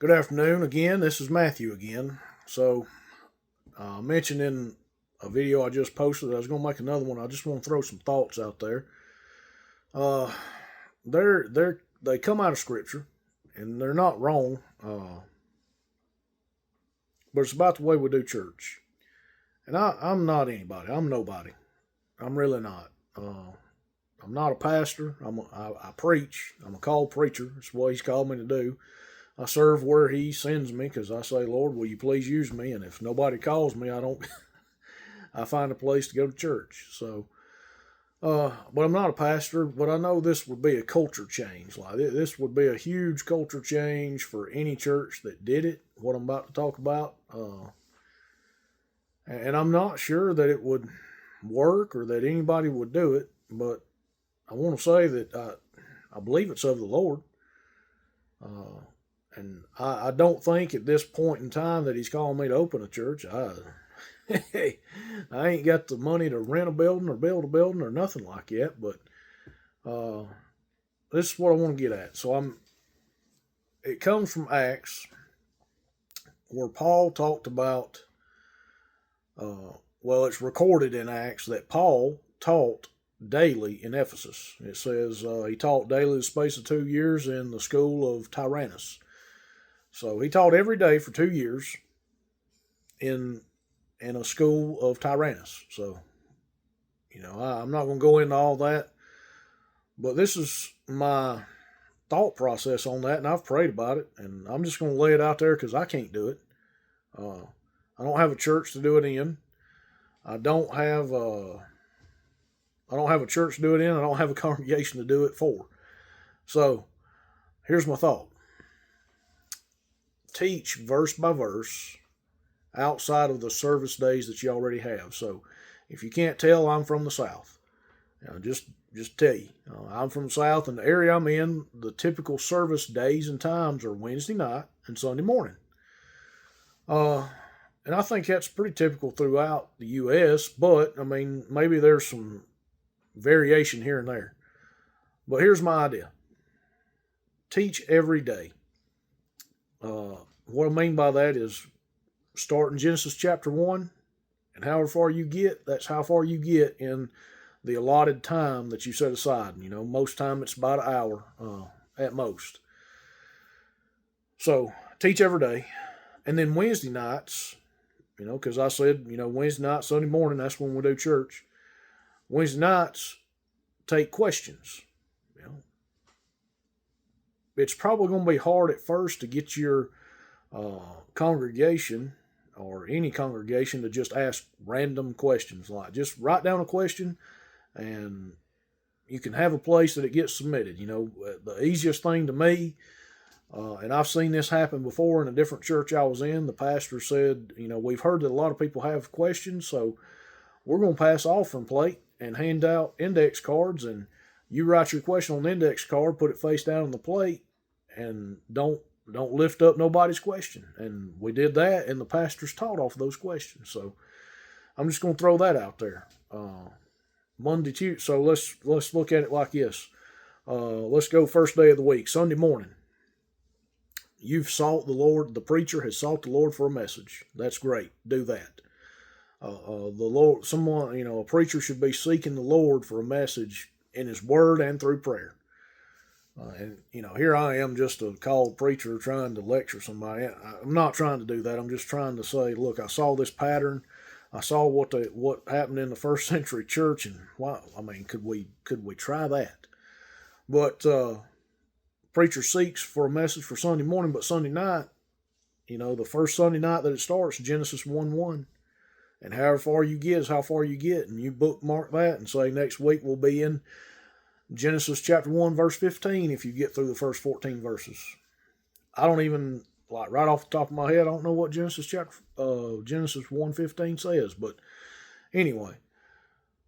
Good afternoon again. This is Matthew again. So, I mentioned in a video I just posted that I was going to make another one. I just want to throw some thoughts out there. Uh, they come out of Scripture, and they're not wrong. But it's about the way we do church. And I'm not anybody. I'm nobody. I'm really not. I'm not a pastor. I preach. I'm a called preacher. That's what he's called me to do. I serve where he sends me because I say, Lord, will you please use me? And if nobody calls me, I don't. I find a place to go to church. So, but I'm not a pastor. But I know this would be a culture change. Like this would be a huge culture change for any church that did it. What I'm about to talk about, and I'm not sure that it would work or that anybody would do it. But I want to say that I believe it's of the Lord. Uh, and I don't think at this point in time that he's calling me to open a church. I ain't got the money to rent a building or build a building or nothing like that. But uh, this is what I want to get at. It comes from Acts, where Paul talked about. Well, it's recorded in Acts that Paul taught daily in Ephesus. It says he taught daily the space of 2 years in the school of Tyrannus. So he taught every day for 2 years in a school of Tyrannus. So, I'm not going to go into all that, but this is my thought process on that, and I've prayed about it, and I'm just going to lay it out there because I can't do it. I don't have a church to do it in. I don't have a church to do it in. I don't have a congregation to do it for. So here's my thought: teach verse by verse outside of the service days that you already have. So if you can't tell, I'm from the South. Just tell you, I'm from the South, and the area I'm in, the typical service days and times are Wednesday night and Sunday morning. And I think that's pretty typical throughout the U.S., but I mean, maybe there's some variation here and there. But here's my idea: teach every day. What I mean by that is start in Genesis chapter 1, and however far you get, that's how far you get in the allotted time that you set aside. Most time it's about an hour at most. So teach every day. And then Wednesday nights, because I said, Wednesday night, Sunday morning, that's when we do church. Wednesday nights, take questions. You know, it's probably going to be hard at first to get your congregation or any congregation to just ask random questions. Like just write down a question, and you can have a place that it gets submitted. The easiest thing to me, and I've seen this happen before in a different church I was in. The pastor said, we've heard that a lot of people have questions, so we're going to pass offering plate and hand out index cards, and you write your question on the index card, put it face down on the plate, and don't lift up nobody's question. And we did that, and the pastors taught off those questions. So I'm just going to throw that out there. Monday, Tuesday. So let's look at it like this. Let's go first day of the week, Sunday morning. You've sought the Lord. The preacher has sought the Lord for a message. That's great. Do that. The Lord, a preacher should be seeking the Lord for a message in His Word and through prayer. And here I am, just a called preacher trying to lecture somebody. I'm not trying to do that. I'm just trying to say, look, I saw this pattern. I saw what happened in the first century church, and could we try that? But preacher seeks for a message for Sunday morning, but Sunday night, the first Sunday night that it starts, Genesis 1:1. And however far you get is how far you get. And you bookmark that and say next week we'll be in Genesis chapter 1, verse 15 if you get through the first 14 verses. I don't even, right off the top of my head, I don't know what Genesis 1:15 says. But anyway,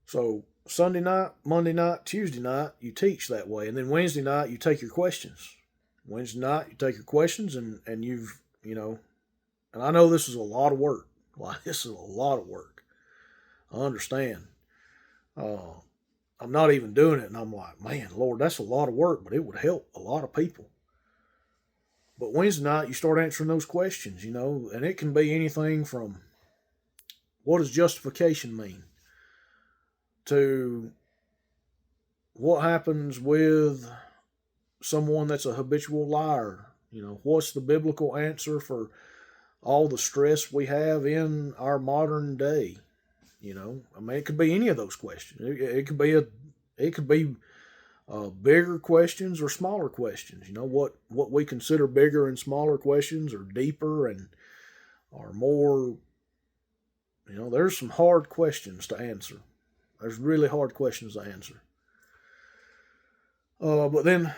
so Sunday night, Monday night, Tuesday night, you teach that way. And then Wednesday night, you take your questions. Wednesday night, you take your questions, and you've, and I know this is a lot of work. This is a lot of work. I understand. I'm not even doing it, and I'm like, man, Lord, that's a lot of work, but it would help a lot of people. But Wednesday night, you start answering those questions, and it can be anything from what does justification mean to what happens with someone that's a habitual liar. What's the biblical answer for all the stress we have in our modern day? It could be any of those questions. It could be bigger questions or smaller questions. What we consider bigger and smaller questions are deeper and are more. There's some hard questions to answer. There's really hard questions to answer. But then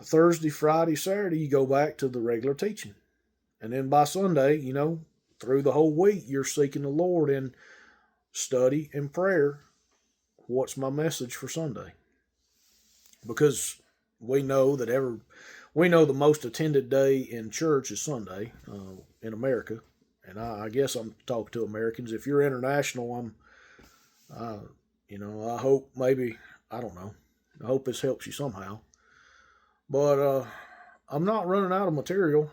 Thursday, Friday, Saturday, you go back to the regular teaching. And then by Sunday, through the whole week, you're seeking the Lord in study and prayer. What's my message for Sunday? Because we know the most attended day in church is Sunday in America. And I guess I'm talking to Americans. If you're international, I hope maybe, I don't know. I hope this helps you somehow. But I'm not running out of material.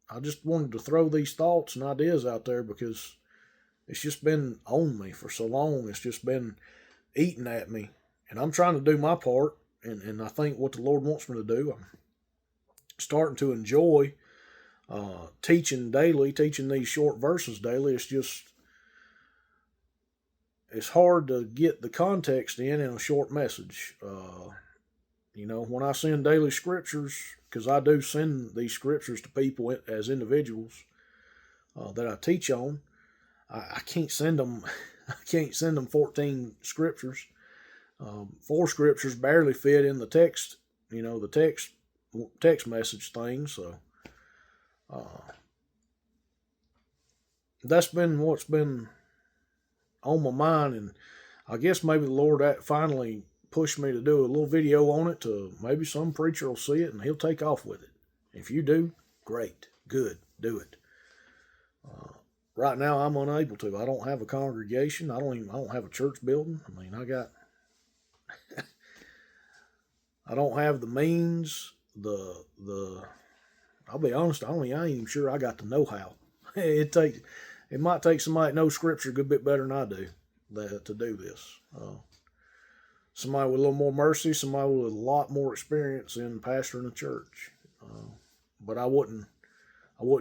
I just wanted to throw these thoughts and ideas out there because it's just been on me for so long. It's just been eating at me. And I'm trying to do my part. And I think what the Lord wants me to do, I'm starting to enjoy teaching daily, teaching these short verses daily. It's hard to get the context in a short message. When I send daily scriptures, because I do send these scriptures to people as individuals that I teach on, I can't send them. I can't send them 14 scriptures. 4 scriptures barely fit in the text. The text message thing. So that's been what's been on my mind, and I guess maybe the Lord finally pushed me to do a little video on it. To maybe some preacher will see it and he'll take off with it. If you do, great, good, do it. Right now, I'm unable to. I don't have a congregation. I don't have a church building. I don't have the means. I'll be honest. I ain't even sure I got the know-how. It might take somebody that knows scripture a good bit better than I do to do this. Somebody with a little more mercy, somebody with a lot more experience in pastoring a church. But I wouldn't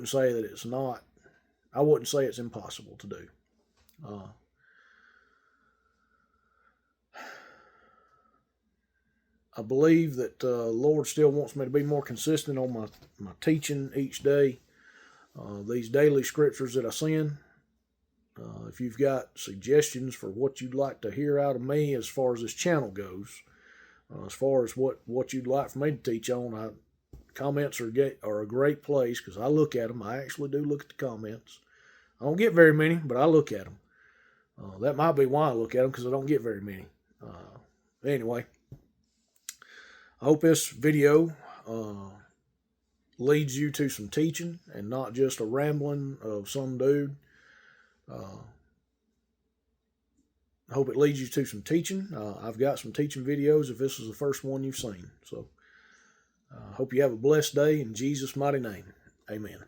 say that it's not. I wouldn't say it's impossible to do. I believe that the Lord still wants me to be more consistent on my teaching each day. These daily scriptures that I send. If you've got suggestions for what you'd like to hear out of me as far as this channel goes, as far as what you'd like for me to teach on, comments are a great place because I look at them. I actually do look at the comments. I don't get very many, but I look at them. That might be why I look at them, because I don't get very many. Anyway, I hope this video leads you to some teaching and not just a rambling of some dude. I hope it leads you to some teaching. I've got some teaching videos if this is the first one you've seen. So I hope you have a blessed day in Jesus' mighty name. Amen.